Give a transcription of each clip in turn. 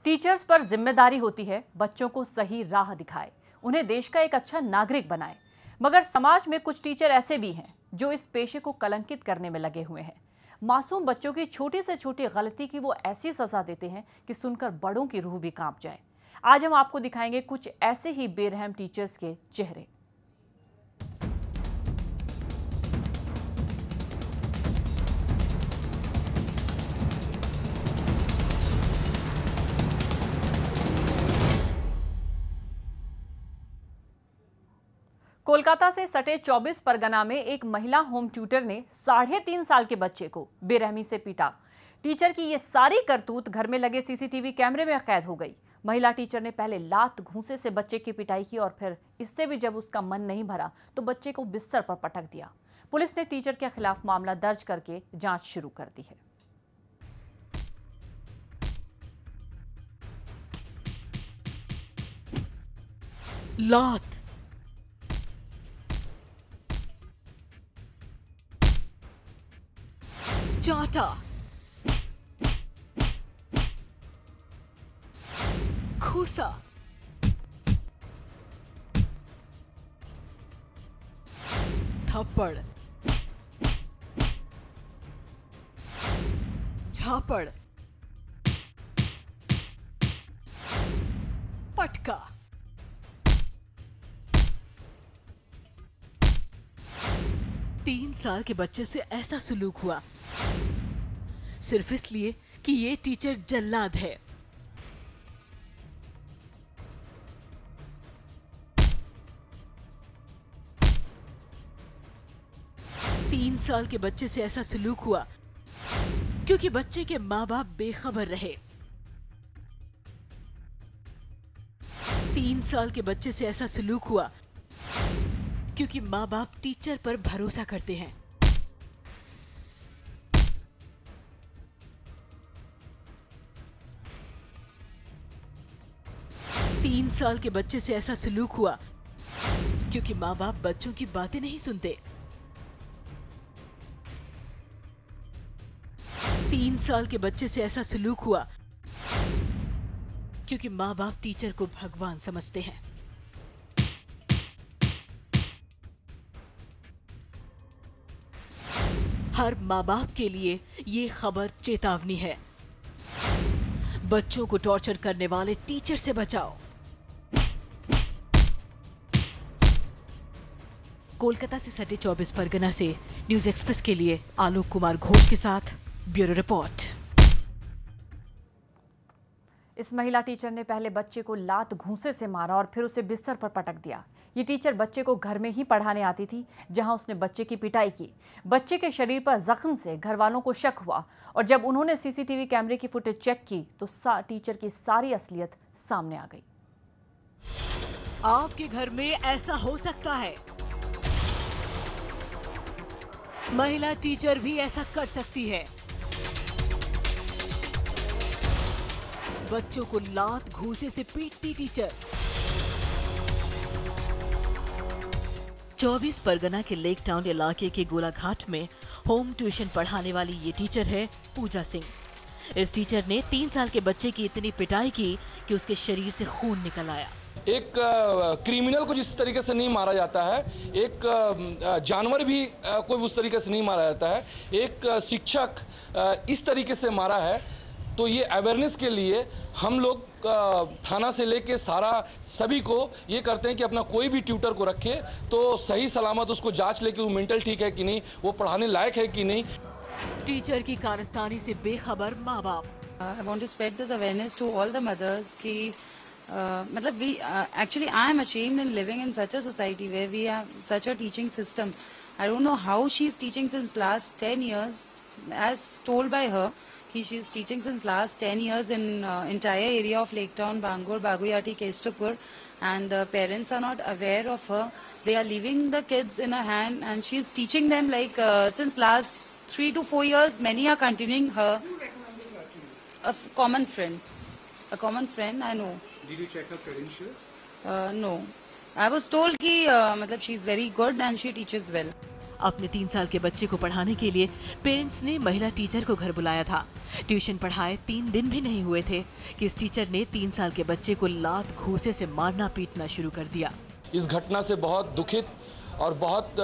Teachers पर जिम्मेदारी होती है बच्चों को सही राह दिखाए, उन्हें देश का एक अच्छा नागरिक बनाए। मगर समाज में कुछ टीचर ऐसे भी हैं जो इस पेशे को कलंकित करने में लगे हुए हैं। मासूम बच्चों की छोटी से छोटी गलती की वो ऐसी सजा देते हैं कि सुनकर बड़ों की रूह भी कांप जाए। आज हम आपको दिखाएंगे कुछ ऐसे ही बेरहम टीचर्स के चेहरे। कोलकाता से सटे 24 परगना में एक महिला होम ट्यूटर ने 3.5 साल के बच्चे को बेरहमी से पीटा। टीचर की ये सारी करतूत घर में लगे सीसीटीवी कैमरे में कैद हो गई। महिला टीचर ने पहले लात घूंसे से बच्चे की पिटाई की और फिर इससे भी जब उसका मन नहीं भरा तो बच्चे को बिस्तर पर पटक दिया। पुलिस ने टीचर के खिलाफ मामला दर्ज करके जांच शुरू कर दी है। लात, चाटा, घूसा, थप्पड़, झापड़, पटका। तीन साल के बच्चे से ऐसा सलूक हुआ सिर्फ इसलिए कि ये टीचर जल्लाद है। तीन साल के बच्चे से ऐसा सलूक हुआ क्योंकि बच्चे के माँ बाप बेखबर रहे। 3 साल के बच्चे से ऐसा सलूक हुआ क्योंकि माँ बाप टीचर पर भरोसा करते हैं। तीन साल के बच्चे से ऐसा सलूक हुआ क्योंकि माँ बाप बच्चों की बातें नहीं सुनते। 3 साल के बच्चे से ऐसा सलूक हुआ क्योंकि माँ बाप टीचर को भगवान समझते हैं। हर माँ बाप के लिए ये खबर चेतावनी है। बच्चों को टॉर्चर करने वाले टीचर से बचाओ। कोलकाता से सटे 24 परगना से न्यूज एक्सप्रेस के लिए आलोक कुमार घोष के साथ ब्यूरो रिपोर्ट। इस महिला टीचर ने पहले बच्चे को लात घूंसे से मारा और फिर उसे बिस्तर पर पटक दिया। ये टीचर बच्चे को घर में ही पढ़ाने आती थी, जहां उसने बच्चे की पिटाई की। बच्चे के शरीर पर जख्म से घर वालों को शक हुआ और जब उन्होंने सीसीटीवी कैमरे की फुटेज चेक की तो टीचर की सारी असलियत सामने आ गई। आपके घर में ऐसा हो सकता है। महिला टीचर भी ऐसा कर सकती है। बच्चों को लात घूंसे से पीटती टीचर। 24 परगना के लेक टाउन इलाके के गोलाघाट में होम ट्यूशन पढ़ाने वाली ये टीचर है पूजा सिंह। इस टीचर ने 3 साल के बच्चे की इतनी पिटाई की कि उसके शरीर से खून निकल आया। एक क्रिमिनल को जिस तरीके से नहीं मारा जाता है, एक जानवर भी कोई उस तरीके से नहीं मारा जाता है, एक शिक्षक इस तरीके से मारा है। तो ये अवेयरनेस के लिए हम लोग थाना से लेके सभी को ये करते हैं कि अपना कोई भी ट्यूटर को रखे तो सही सलामत उसको जांच ले कि वो मेंटल ठीक है कि नहीं, वो पढ़ाने लायक है कि नहीं। टीचर की कारस्तानी से बेखबर माँ बाप। I want to spread this awareness to all the mothers कि मतलब we actually I am ashamed in living in such a society where we have such a teaching system. I don't know how she is teaching since last 10 years, as told by her. She is teaching since last 10 years in entire area of Lake Town, Bangor, Baguyati, Kestapur, and the parents are not aware of her. They are leaving the kids in her hand and she is teaching them like since last 3 to 4 years. Many are continuing her. A common friend, I know. Did you check her credentials? No. I was told कि मतलब she is very good and she teaches well. अपने 3 साल के बच्चे को पढ़ाने के लिए पेरेंट्स ने महिला टीचर को घर बुलाया था। ट्यूशन पढ़ाए 3 दिन भी नहीं हुए थे कि इस टीचर ने 3 साल के बच्चे को लात घूंसे से मारना पीटना शुरू कर दिया। इस घटना से बहुत दुखित और बहुत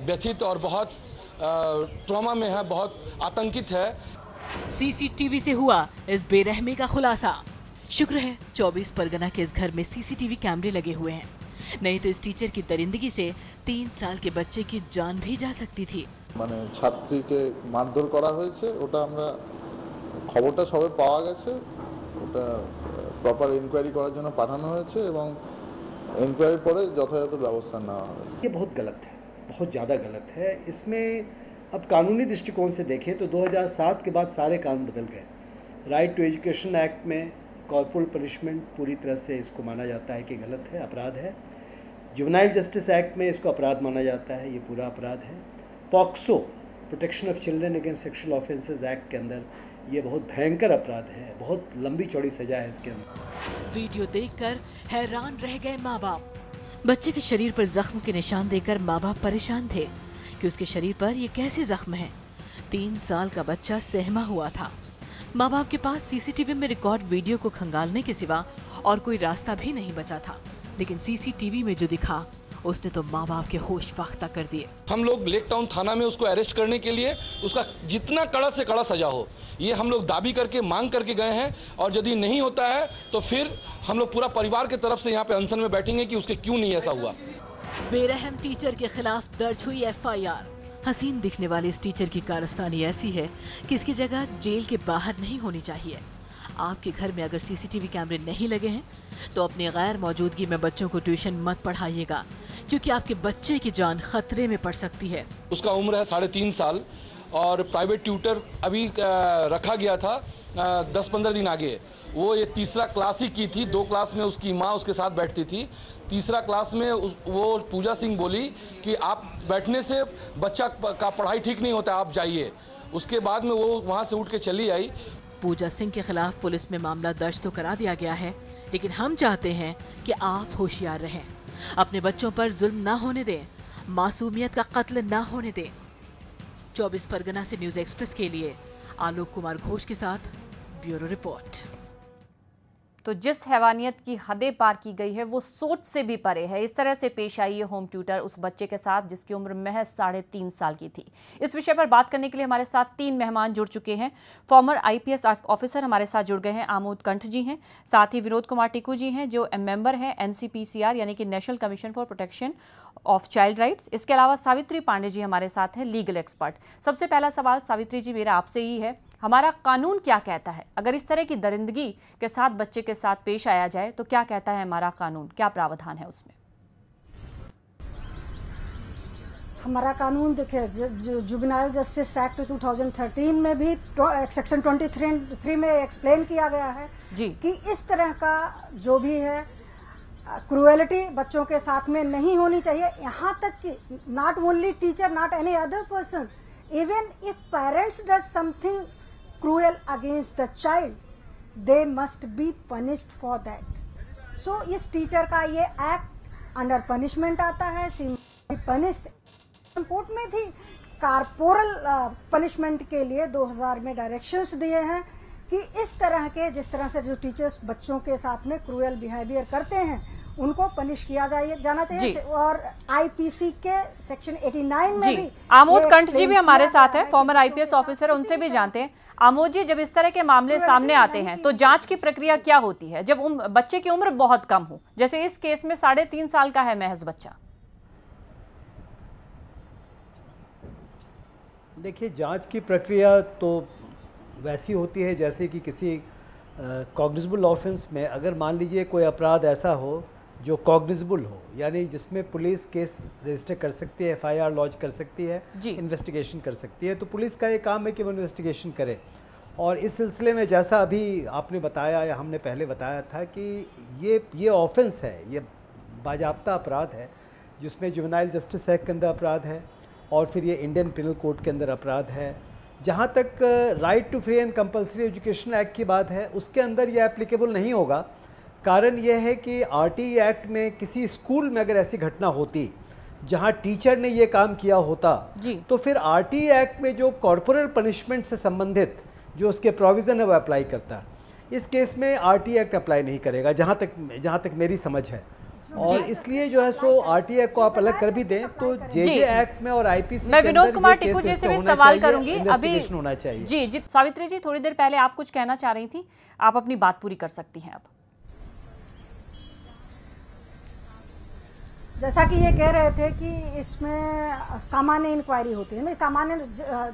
व्यथित और बहुत ट्रॉमा में है, बहुत आतंकित है। सीसीटीवी से हुआ इस बेरहमी का खुलासा। शुक्र है 24 परगना के इस घर में सीसीटीवी कैमरे लगे हुए हैं, नहीं तो इस टीचर की दरिंदगी से 3 साल के बच्चे की जान भी जा सकती थी। মানে ছাত্রীকে মারধর করা হয়েছে, ওটা আমরা খবরটা সবে পাওয়া গেছে, ওটা প্রপার ইনকোয়ারি করার জন্য পাঠানো হয়েছে এবং ইনকোয়ারি পরে যথাযথ ব্যবস্থা নেওয়া হবে। ये बहुत गलत है, बहुत ज़्यादा गलत है। इसमें अब कानूनी दृष्टिकोण से देखें तो 2007 के बाद सारे कानून बदल गए। राइट टू एजुकेशन एक्ट में कॉर्पोरल पनिशमेंट पूरी तरह से इसको माना जाता है कि गलत है, अपराध है। जुवेनाइल जस्टिस एक्ट में इसको अपराध माना जाता है, ये पूरा अपराध है। POCSO protection of children against sexual offences act के अंदर ये बहुत भयंकर अपराध है, बहुत लंबी चौड़ी सजा है इसके अंदर। वीडियो देखकर हैरान रह गए माँ बाप। बच्चे के शरीर पर जख्म के निशान देखकर माँ बाप परेशान थे कि उसके शरीर पर ये कैसे जख्म है। 3 साल का बच्चा सहमा हुआ था। माँ बाप के पास सीसीटीवी में रिकॉर्ड वीडियो को खंगालने के सिवा और कोई रास्ता भी नहीं बचा था, लेकिन सीसीटीवी में जो दिखा उसने तो माँ बाप के होश फाख्ता कर दिए। हम लोग लेक टाउन थाना में उसको अरेस्ट करने के लिए उसका जितना कड़ा से कड़ा सजा हो, ये हम लोग दाबी करके मांग करके गए हैं, और यदि नहीं होता है तो फिर हम लोग पूरा परिवार की तरफ से यहाँ पे अनशन में बैठेंगे कि उसके क्यों नहीं ऐसा हुआ। बेरहम टीचर के खिलाफ दर्ज हुई FIR। हसीन दिखने वाली इस टीचर की कारस्तानी ऐसी है कि इसकी जगह जेल के बाहर नहीं होनी चाहिए। आपके घर में अगर सीसीटीवी कैमरे नहीं लगे हैं तो अपनी गैर मौजूदगी में बच्चों को ट्यूशन मत पढ़ाइएगा, क्योंकि आपके बच्चे की जान खतरे में पड़ सकती है। उसका उम्र है 3.5 साल और प्राइवेट ट्यूटर अभी रखा गया था 10-15 दिन आगे। वो ये 3रा क्लास ही की थी, 2 क्लास में उसकी माँ उसके साथ बैठती थी। 3रा क्लास में वो पूजा सिंह बोली कि आप बैठने से बच्चा का पढ़ाई ठीक नहीं होता, आप जाइए। उसके बाद में वो वहाँ से उठ के चली आई। पूजा सिंह के खिलाफ पुलिस में मामला दर्ज तो करा दिया गया है, लेकिन हम चाहते हैं कि आप होशियार रहें, अपने बच्चों पर जुल्म ना होने दें, मासूमियत का कत्ल ना होने दें। 24 परगना से न्यूज़ एक्सप्रेस के लिए आलोक कुमार घोष के साथ ब्यूरो रिपोर्ट। तो जिस हैवानियत की हदें पार की गई है वो सोच से भी परे है। इस तरह से पेश आई है होम ट्यूटर उस बच्चे के साथ जिसकी उम्र महज 3.5 साल की थी। इस विषय पर बात करने के लिए हमारे साथ 3 मेहमान जुड़ चुके हैं। फॉर्मर IPS ऑफिसर हमारे साथ जुड़ गए हैं, आमोद कंठ जी हैं, साथ ही विनोद कुमार टिकू जी हैं जो मेंबर हैं NCPCR यानी कि national commission for protection of child rights. इसके अलावा सावित्री पांडे जी हमारे साथ हैं, लीगल एक्सपर्ट। सबसे पहला सवाल सावित्री जी मेरा आपसे ही है, हमारा कानून क्या कहता है? अगर इस तरह की दरिंदगी के साथ बच्चे के साथ पेश आया जाए तो क्या कहता है हमारा कानून, क्या प्रावधान है उसमें? हमारा कानून देखिए, जुवेनाइल जस्टिस एक्ट 2013 में भी सेक्शन 23 में एक्सप्लेन किया गया है जी कि इस तरह का जो भी है क्रूएलिटी बच्चों के साथ में नहीं होनी चाहिए। यहाँ तक कि not only teacher, not any other person, even if parents does something cruel against the child, they must be punished for that. So इस टीचर का ये एक्ट अंडर पनिशमेंट आता है, पनिश्ड। कोर्ट में थी कारपोरल पनिशमेंट के लिए 2000 में डायरेक्शंस दिए हैं कि इस तरह के जिस तरह से जो टीचर्स बच्चों के साथ में क्रूएल बिहेवियर करते हैं उनको पनिश किया जाना चाहिए। और IPC के सेक्शन 89 में भी आमोद कंठ जी भी हमारे साथ है, फॉर्मर IPS ऑफिसर, उनसे भी जानते हैं। आमोद जी, जब इस तरह के मामले सामने आते हैं तो जांच की प्रक्रिया क्या होती है जब बच्चे की उम्र बहुत कम हो, जैसे इस केस में 3.5 साल का है महज बच्चा? देखिए, जांच की प्रक्रिया तो वैसी होती है जैसे कि किसी कॉग्निजेबल ऑफेंस में अगर मान लीजिए कोई अपराध ऐसा हो जो कॉग्निजेबल हो, यानी जिसमें पुलिस केस रजिस्टर कर सकती है, FIR लॉन्च कर सकती है, इन्वेस्टिगेशन कर सकती है, तो पुलिस का ये काम है कि वो इन्वेस्टिगेशन करे। और इस सिलसिले में जैसा अभी आपने बताया या हमने पहले बताया था कि ये ऑफेंस है, ये बाजाब्ता अपराध है जिसमें जुवेनाइल जस्टिस एक्ट के अंदर अपराध है और फिर ये इंडियन पिनल कोड के अंदर अपराध है। जहाँ तक right to free and compulsory education act की बात है उसके अंदर ये एप्लीकेबल नहीं होगा। कारण यह है कि RTE एक्ट में किसी स्कूल में अगर ऐसी घटना होती जहां टीचर ने ये काम किया होता तो फिर आरटीआई एक्ट में जो कॉर्पोरल पनिशमेंट से संबंधित जो उसके प्रोविजन है वो अप्लाई करता है। इस केस में आरटीआई एक्ट अप्लाई नहीं करेगा जहां तक मेरी समझ है, और इसलिए जो है सो आरटीआई को आप अलग कर भी दें तो जेजे एक्ट में और आईपीसी मैं विनोद कुमार टिक्कू जी से भी सवाल करूंगी अभी। होना चाहिए। जी सावित्री जी, थोड़ी देर पहले आप कुछ कहना चाह रही थी, आप अपनी बात पूरी कर सकती हैं अब। जैसा कि ये कह रहे थे कि इसमें सामान्य इंक्वायरी होती है, नहीं सामान्य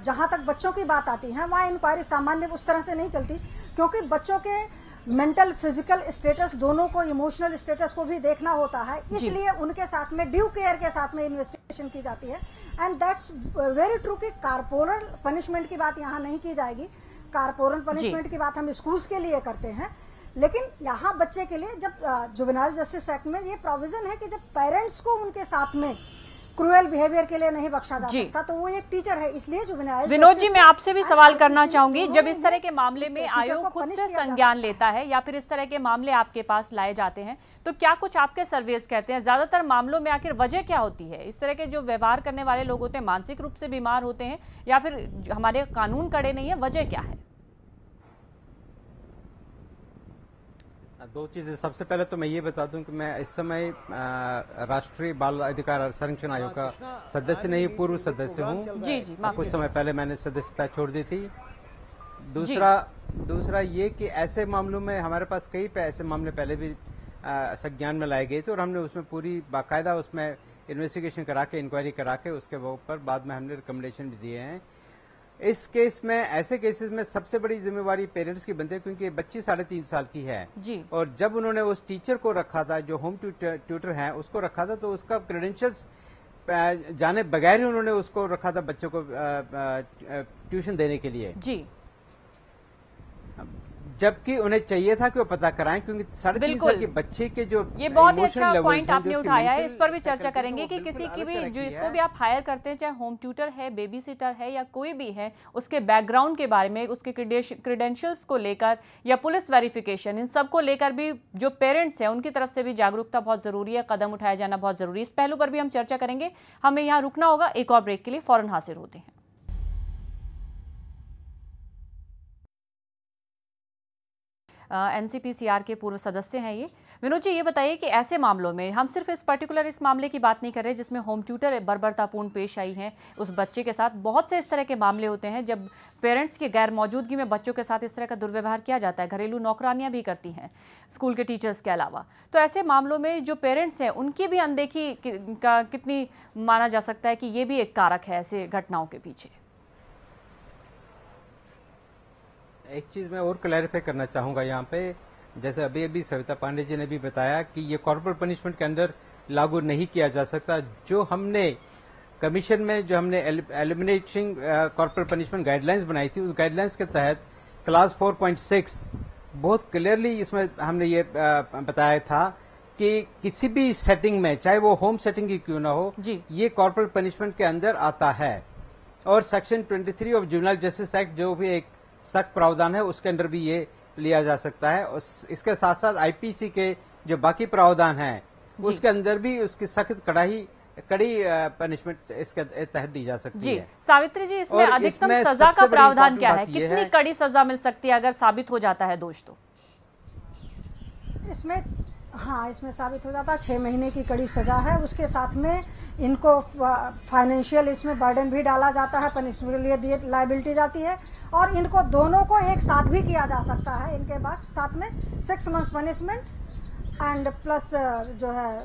जहां तक बच्चों की बात आती है वहां इंक्वायरी सामान्य उस तरह से नहीं चलती, क्योंकि बच्चों के मेंटल फिजिकल स्टेटस दोनों को, इमोशनल स्टेटस को भी देखना होता है, इसलिए उनके साथ में ड्यू केयर के साथ में इन्वेस्टिगेशन की जाती है। एंड दैट्स वेरी ट्रू कि कारपोरल पनिशमेंट की बात यहाँ नहीं की जाएगी। कारपोरल पनिशमेंट की बात हम स्कूल्स के लिए करते हैं, लेकिन यहाँ बच्चे के लिए जब जुवेनाइल जस्टिस एक्ट में ये प्रोविजन है कि जब पेरेंट्स को उनके साथ में क्रूएल बिहेवियर के लिए नहीं बख्शा जा सकता, तो वो एक टीचर है, इसलिए जुवेनाइल। विनोद जी, मैं आपसे भी सवाल करना चाहूंगी, जब इस तरह के मामले में आयोग खुद से संज्ञान लेता है या फिर इस तरह के मामले आपके पास लाए जाते हैं, तो क्या कुछ आपके सर्वेस कहते हैं ज्यादातर मामलों में आखिर वजह क्या होती है? इस तरह के जो व्यवहार करने वाले लोग होते हैं मानसिक रूप से बीमार होते हैं या फिर हमारे कानून कड़े नहीं है, वजह क्या है? दो चीजें। सबसे पहले तो मैं ये बता दूं कि मैं इस समय राष्ट्रीय बाल अधिकार संरक्षण आयोग का सदस्य नहीं, पूर्व सदस्य हूं। जी कुछ समय पहले मैंने सदस्यता छोड़ दी थी। दूसरा ये कि ऐसे मामलों में हमारे पास कई ऐसे मामले पहले भी संज्ञान में लाए गए थे और हमने उसमें पूरी बाकायदा उसमें इन्वेस्टिगेशन करा के, इंक्वायरी करा के उसके ऊपर बाद में हमने रिकमेंडेशन भी दिए हैं। इस केस में, ऐसे केसेस में सबसे बड़ी जिम्मेवारी पेरेंट्स की बनती है, क्योंकि बच्ची 3.5 साल की है जी। और जब उन्होंने उस टीचर को रखा था जो होम ट्यूटर है उसको रखा था, तो उसका क्रेडेंशियल्स जाने बगैर ही उन्होंने उसको रखा था बच्चों को ट्यूशन देने के लिए जी, जबकि उन्हें चाहिए था कि वो पता कराएं, क्योंकि 3.5 साल के बच्चे के जो ये बहुत ही अच्छा पॉइंट आपने उठाया है, इस पर भी चर्चा करेंगे कि किसी की भी जो इसको भी आप हायर करते हैं, चाहे होम ट्यूटर है, बेबी सिटर है या कोई भी है, उसके बैकग्राउंड के बारे में, उसके क्रेडेंशियल्स को लेकर या पुलिस वेरिफिकेशन, इन सब को लेकर भी जो पेरेंट्स हैं उनकी तरफ से भी जागरूकता बहुत जरूरी है, कदम उठाया जाना बहुत जरूरी है। इस पहलू पर भी हम चर्चा करेंगे। हमें यहाँ रुकना होगा, एक और ब्रेक के लिए फौरन हाजिर होते हैं। एनसीपीसीआर के पूर्व सदस्य हैं ये। विनोद जी, ये बताइए कि ऐसे मामलों में हम सिर्फ इस मामले की बात नहीं कर रहे जिसमें होम ट्यूटर बर्बरतापूर्ण पेश आई है उस बच्चे के साथ, बहुत से इस तरह के मामले होते हैं जब पेरेंट्स की गैर मौजूदगी में बच्चों के साथ इस तरह का दुर्व्यवहार किया जाता है, घरेलू नौकरानियां भी करती हैं स्कूल के टीचर्स के अलावा। तो ऐसे मामलों में जो पेरेंट्स हैं उनकी भी अनदेखी का कितनी माना जा सकता है कि ये भी एक कारक है ऐसे घटनाओं के पीछे? एक चीज मैं और क्लैरिफाई करना चाहूंगा यहाँ पे, जैसे अभी सविता पांडे जी ने भी बताया कि ये कॉर्पोरल पनिशमेंट के अंदर लागू नहीं किया जा सकता। जो हमने कमीशन में जो हमने एलिमिनेटिंग कॉर्पोरल पनिशमेंट गाइडलाइंस बनाई थी, उस गाइडलाइंस के तहत क्लास 4.6 बहुत क्लियरली इसमें हमने ये बताया था कि किसी भी सेटिंग में, चाहे वो होम सेटिंग की क्यों ना हो, ये कॉर्पोरल पनिशमेंट के अंदर आता है। और section 23 of juvenile justice act जो भी एक सख्त प्रावधान है उसके अंदर भी ये लिया जा सकता है। और इसके साथ साथ आईपीसी के जो बाकी प्रावधान हैं उसके अंदर भी उसकी सख्त कड़ी पनिशमेंट इसके तहत दी जा सकती है। सावित्री जी, इसमें अधिकतम सजा का प्रावधान क्या है? कितनी कड़ी सजा मिल सकती है अगर साबित हो जाता है दोष? तो इसमें साबित हो जाता है 6 महीने की कड़ी सजा है। उसके साथ में इनको फाइनेंशियल इसमें बर्डन भी डाला जाता है, पनिशमेंट के लिए लायबिलिटी जाती है, और इनको दोनों को एक साथ भी किया जा सकता है। इनके बाद साथ में 6 months पनिशमेंट एंड प्लस जो है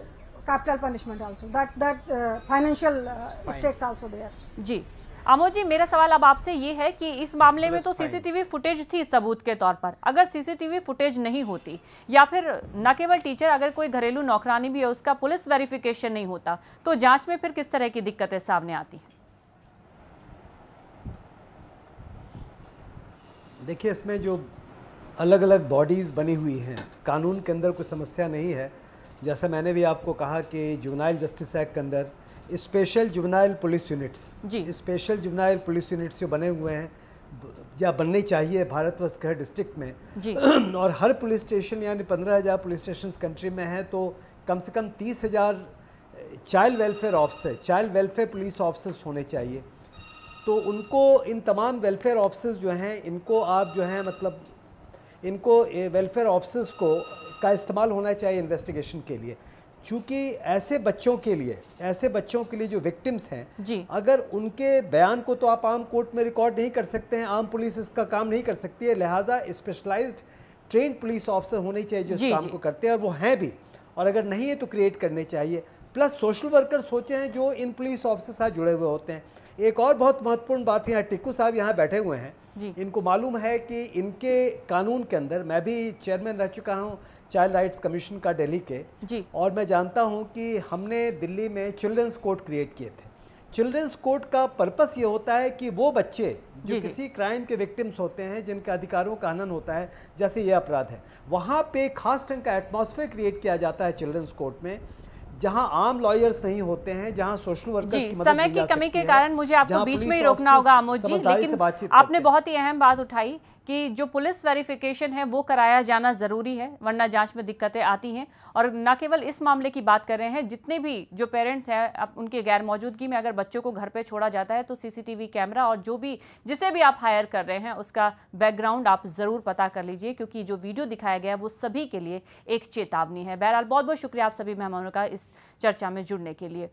capital punishment also, that financial stakes also there. जी आमोद जी, मेरा सवाल अब आपसे ये है कि इस मामले में तो सीसीटीवी फुटेज थी सबूत के तौर पर, अगर सीसीटीवी फुटेज नहीं होती या फिर न केवल टीचर, अगर कोई घरेलू नौकरानी भी है उसका पुलिस वेरिफिकेशन नहीं होता, तो जांच में फिर किस तरह की दिक्कतें सामने आती हैं? देखिए, इसमें जो अलग अलग बॉडीज बनी हुई हैं, कानून के अंदर कोई समस्या नहीं है। जैसा मैंने भी आपको कहा कि जुवेनाइल जस्टिस एक्ट के अंदर special juvenile police units, special juvenile police units जो बने हुए हैं या बनने चाहिए भारतवर्ष के हर डिस्ट्रिक्ट में और हर पुलिस स्टेशन यानी 15,000 पुलिस स्टेशन कंट्री में है, तो कम से कम 30,000 child welfare officer, child welfare police officers होने चाहिए। तो उनको, इन तमाम वेलफेयर ऑफिसर्स जो हैं, इनको आप जो हैं मतलब इनको वेलफेयर ऑफिसर्स को का इस्तेमाल होना चाहिए इन्वेस्टिगेशन के लिए, चूंकि ऐसे बच्चों के लिए जो विक्टिम्स हैं, अगर उनके बयान को तो आप आम कोर्ट में रिकॉर्ड नहीं कर सकते हैं, आम पुलिस इसका काम नहीं कर सकती है, लिहाजा स्पेशलाइज्ड ट्रेन पुलिस ऑफिसर होने चाहिए जो इस काम को करते हैं, और वो हैं भी, और अगर नहीं है तो क्रिएट करने चाहिए। प्लस सोशल वर्कर्स होते हैं जो इन पुलिस ऑफिसर से साथ जुड़े हुए होते हैं। एक और बहुत महत्वपूर्ण बात, यहाँ टिक्कू साहब यहाँ बैठे हुए हैं, इनको मालूम है कि इनके कानून के अंदर, मैं भी चेयरमैन रह चुका हूँ चाइल्ड राइट्स कमीशन का दिल्ली के, और मैं जानता हूँ कि हमने दिल्ली में चिल्ड्रंस कोर्ट क्रिएट किए थे। चिल्ड्रंस कोर्ट का पर्पस ये होता है कि वो बच्चे जो किसी क्राइम के विक्टिम्स होते हैं, जिनके अधिकारों का हनन होता है, जैसे ये अपराध है, वहाँ पे खास ढंग का एटमॉस्फेयर क्रिएट किया जाता है चिल्ड्रंस कोर्ट में, जहां आम लॉयर्स नहीं होते हैं, जहां सोशल वर्कर्स की मदद समय की कमी के कारण मुझे आपको बीच में ही रोकना होगा आमोद जी, लेकिन आपने बहुत ही अहम बात उठाई कि जो पुलिस वेरिफिकेशन है वो कराया जाना जरूरी है, वरना जांच में दिक्कतें आती हैं। और न केवल इस मामले की बात कर रहे हैं, जितने भी जो पेरेंट्स हैं उनके गैर मौजूदगी में अगर बच्चों को घर पे छोड़ा जाता है तो सीसीटीवी कैमरा और जो भी जिसे भी आप हायर कर रहे हैं उसका बैकग्राउंड आप जरूर पता कर लीजिए, क्योंकि जो वीडियो दिखाया गया है वो सभी के लिए एक चेतावनी है। बहरहाल बहुत बहुत शुक्रिया आप सभी मेहमानों का इस चर्चा में जुड़ने के लिए।